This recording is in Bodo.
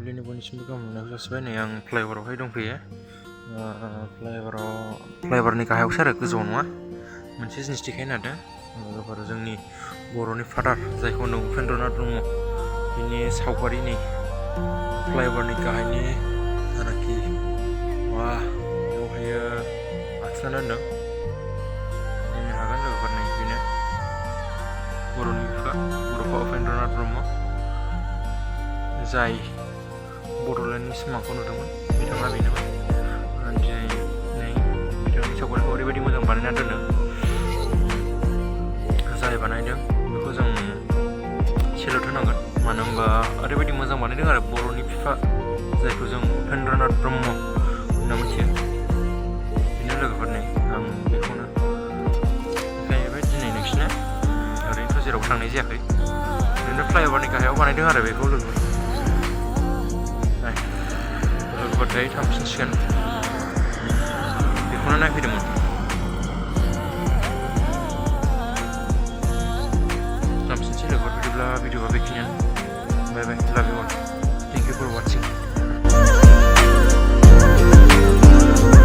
मोनाबिलिनि बयनिसिमबो गाहाम हामलायनायखौ जासिबाय। नै आं फ्लाइअभारावहाय दंफैयो। फ्लाइअभारनि गाहायावसो आरो गोजौआव नङा। मोनसे जिनिस देखायनो नागिरदों लोगोफोर, जोंनि बर'नि फादार जायखौ होनो उपेन्द्रनाथ ब्रह्म, बिनि सावगारिनि फ्लाइअभारनि गाहायनि जानाखि बेवहायो आखिनानै दोनदों। नायनो हागोन लोगोफोर, नै बेनो बर'नि बिफा बड'फा उपेन्द्रनाथ ब्रह्म, जाय बड'लेण्डनि सिमांखौ नुदोंमोन, बिथाङा बेनोमोन। दिनै बिथांनि सावगारिखौ ओरैबायदि मोजां बानायना दोनदों, जाय बानायदों बेखौ जों सेलुट होनांगोन। मानो होनबा ओरैबायदि मोजां बानायदों आरो बर'नि बिफा जायखौ जों उपेन्द्रनाथ ब्रह्म होनना मिथियो, बेनो लोगोफोर। नै आं बेखौनो देखायबाय दिनै नोंसिनो। ओरैनोथ' जेरावबो थांनाय जायाखै, ओरैनो फ्लाइअभारनि गाहायाव बानायदों आरो बेखौ लोगोफोर। लोगोफोर दायो थांफिनसिगोन, बेखौनो नायफैदोंमोन।